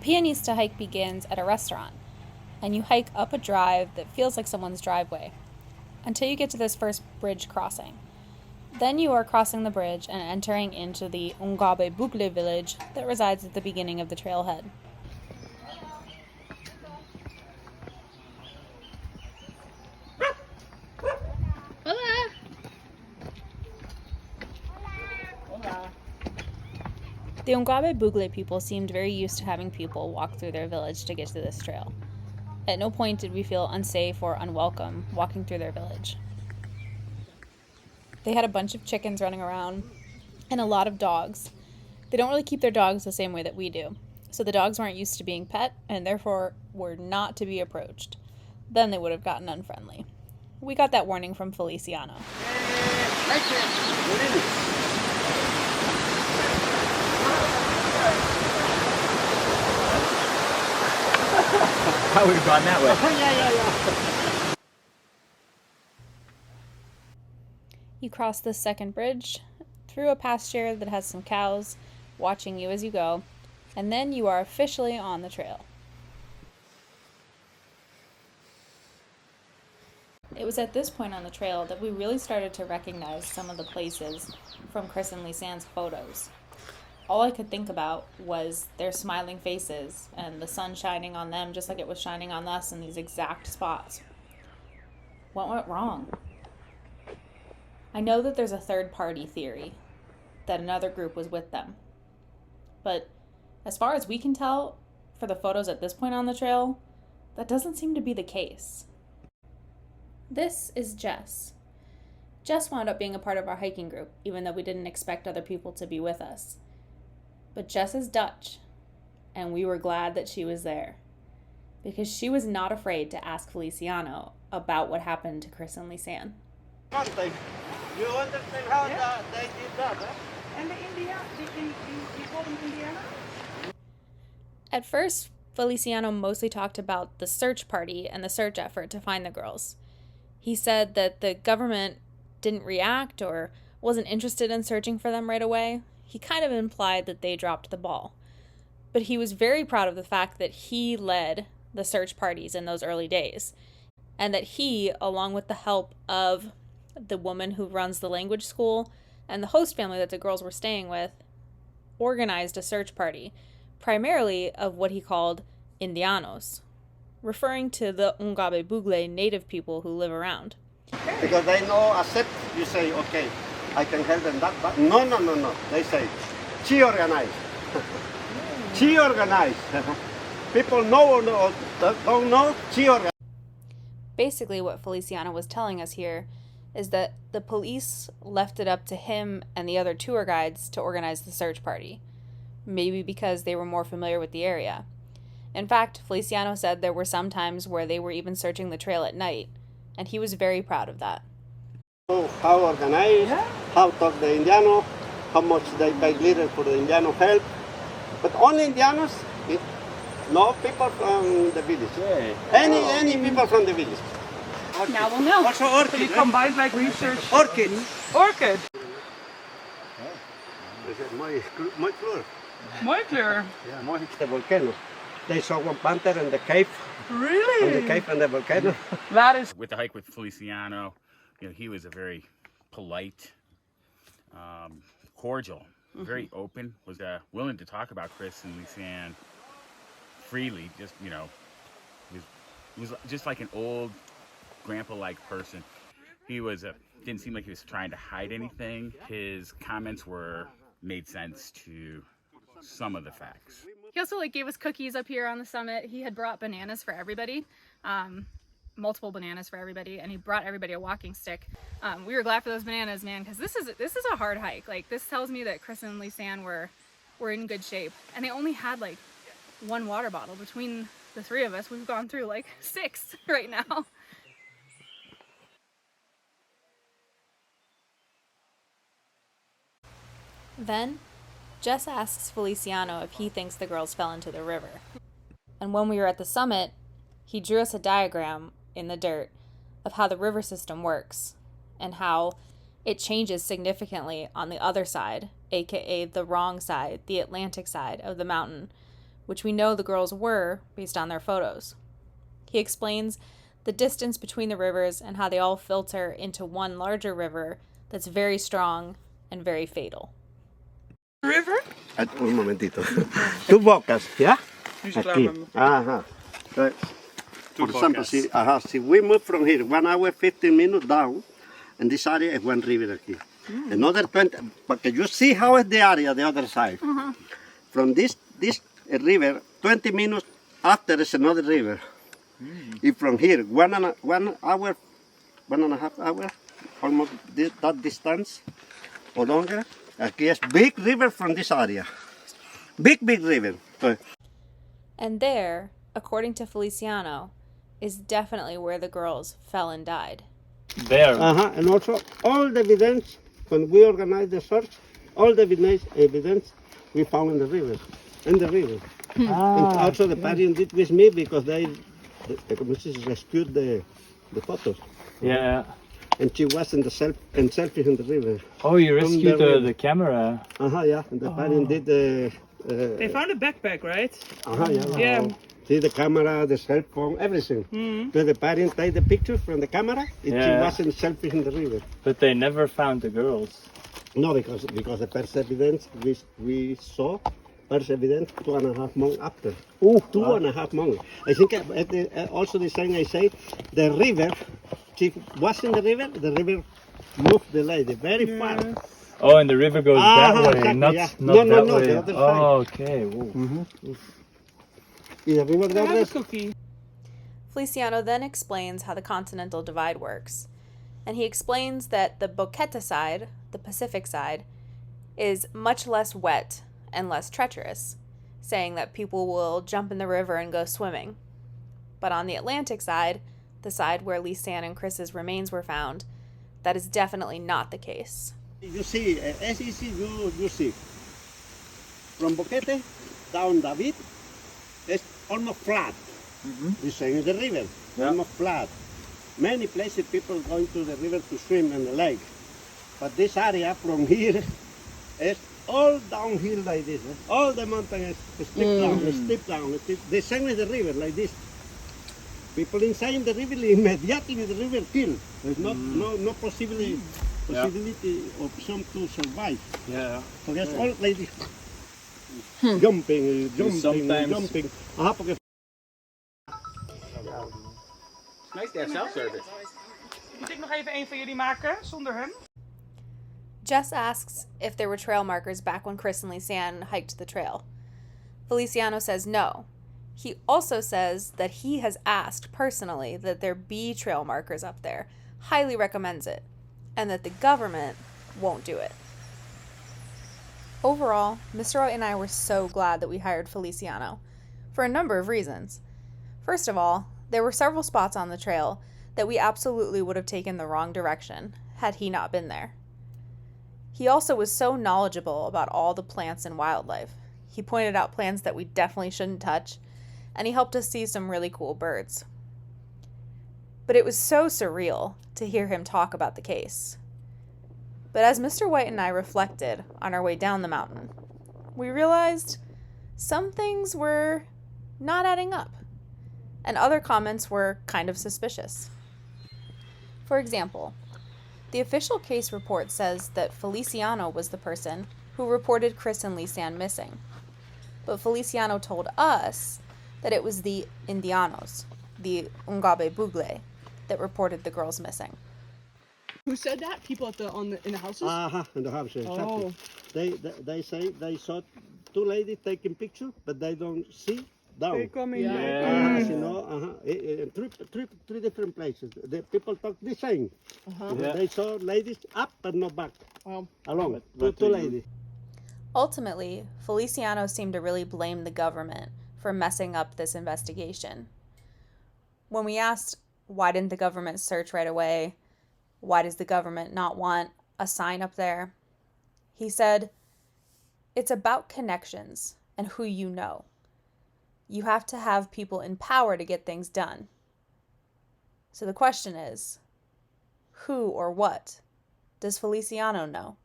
Pianista hike begins at a restaurant, and you hike up a drive that feels like someone's driveway, until you get to this first bridge crossing. Then you are crossing the bridge and entering into the Ungabe Bugle village that resides at the beginning of the trailhead. Hola! Hola! The Ungabe Bugle people seemed very used to having people walk through their village to get to this trail. At no point did we feel unsafe or unwelcome walking through their village. They had a bunch of chickens running around and a lot of dogs. They don't really keep their dogs the same way that we do, so the dogs weren't used to being pet and therefore were not to be approached. Then they would have gotten unfriendly. We got that warning from Feliciano. How would have gone that way? You cross the second bridge, through a pasture that has some cows watching you as you go, and then you are officially on the trail. It was at this point on the trail that we really started to recognize some of the places from Chris and Lisanne's photos. All I could think about was their smiling faces and the sun shining on them just like it was shining on us in these exact spots. What went wrong? I know that there's a third-party theory that another group was with them. But as far as we can tell, for the photos at this point on the trail, that doesn't seem to be the case. This is Jess. Jess wound up being a part of our hiking group, even though we didn't expect other people to be with us. But Jess is Dutch, and we were glad that she was there, because she was not afraid to ask Feliciano about what happened to Chris and Lisanne. You understand how they did that, huh? And the Indiana, you call them Indiana? At first, Feliciano mostly talked about the search party and the search effort to find the girls. He said that the government didn't react or wasn't interested in searching for them right away. He kind of implied that they dropped the ball. But he was very proud of the fact that he led the search parties in those early days, and that he, along with the help of the woman who runs the language school and the host family that the girls were staying with, organized a search party, primarily of what he called Indianos, referring to the Ungabe Bugle native people who live around. Because they know, accept, you say, okay, I can help them that, but no. They say, she organized. She organized. People know or don't know, she organized. Basically, what Feliciano was telling us here is that the police left it up to him and the other tour guides to organize the search party, maybe because they were more familiar with the area. In fact, Feliciano said there were some times where they were even searching the trail at night, and he was very proud of that. So how organized, how talk the Indiano, how much they pay little for the Indiano help, but only Indianos, no people from the village. Yeah. Any people from the village. Orchid. Now we'll know. Also orchid. So you combined like research. Orchid. Orchid. Muy clear. Muy clear. Yeah, more it's the volcano. They saw one panther in the cave. Really? In the cave and the volcano. That is. With the hike with Feliciano, he was a very polite, cordial, very open, was willing to talk about Chris and Lisanne freely. Just, he was just like an old grandpa-like person. He was didn't seem like he was trying to hide anything. His comments made sense to some of the facts. He also gave us cookies up here on the summit. He had brought bananas for everybody, multiple bananas for everybody, and he brought everybody a walking stick. We were glad for those bananas, man, because this is a hard hike. This tells me that Chris and Lisanne were in good shape, and they only had one water bottle between the three of us. We've gone through 6 right now. Then, Jess asks Feliciano if he thinks the girls fell into the river. And when we were at the summit, he drew us a diagram in the dirt of how the river system works and how it changes significantly on the other side, aka the wrong side, the Atlantic side of the mountain, which we know the girls were based on their photos. He explains the distance between the rivers and how they all filter into one larger river that's very strong and very fatal. River? Un momentito. Two bocas, ¿ya? Nu is het klaar Aquí. met me. Ajá. For example, see, we move from here 1 hour 15 minutes down, and this area is one river here. Another 20, but you see how is the area the other side. From this river, 20 minutes after is another river. If from here, 1 hour, 1.5 hours, almost that distance or longer, aquí is big river from this area. Big river. So, And there, according to Feliciano, is definitely where the girls fell and died. There. and also all the evidence, when we organized the search, all the evidence we found in the river. And also the parents did with me because the commission rescued the photos. Yeah. And she was in the selfie in the river. Oh, you rescued the the camera. Yeah. And the parents did the... They found a backpack, right? yeah. Yeah. See the camera, the cell phone, everything. So the parents take the picture from the camera, and she was in selfie in the river. But they never found the girls. No, because the first evidence we saw, first evidence 2.5 months after. 2.5 months. I think also the thing I say, the river, she was in the river moved the lady very far. Oh, and the river goes that way, exactly, not yeah. that No, way. the other side. Oh, okay. Whoa. Yeah, we were I have there. a cookie. Feliciano then explains how the Continental Divide works. And he explains that the Boquete side, the Pacific side, is much less wet and less treacherous, saying that people will jump in the river and go swimming. But on the Atlantic side, the side where Lisanne and Chris's remains were found, that is definitely not the case. You see, as easy you see. From Boquete down David, it's almost flat. The same as the river, almost flat. Many places people going to the river to swim in the lake. But this area from here is all downhill like this. All the mountain is steep down. The same as the river, like this. People inside the river, immediately the river kill. There's no possibility of some to survive. Yeah. So that's all like this. Jumping. It's nice to have self-service. Moet ik nog even een van jullie maken, zonder hem? Jess asks if there were trail markers back when Chris and Lisanne hiked the trail. Feliciano says no. He also says that he has asked personally that there be trail markers up there, highly recommends it, and that the government won't do it. Overall, Mr. White and I were so glad that we hired Feliciano, for a number of reasons. First of all, there were several spots on the trail that we absolutely would have taken the wrong direction had he not been there. He also was so knowledgeable about all the plants and wildlife. He pointed out plants that we definitely shouldn't touch, and he helped us see some really cool birds. But it was so surreal to hear him talk about the case. But as Mr. White and I reflected on our way down the mountain, we realized some things were not adding up, and other comments were kind of suspicious. For example, the official case report says that Feliciano was the person who reported Chris and Lisanne missing. But Feliciano told us that it was the Indianos, the Ungabe Bugle, that reported the girls missing. Who said that? People in the houses? In the house, exactly. Oh. They say they saw two ladies taking pictures, but they don't see down. They come in. Yeah. You know, three different places. The people talk the same. Yeah. They saw ladies up but not back. Wow. Along, But two you- ladies. Ultimately, Feliciano seemed to really blame the government for messing up this investigation. When we asked, why didn't the government search right away? Why does the government not want a sign up there? He said, it's about connections and who you know. You have to have people in power to get things done. So the question is, who or what does Feliciano know?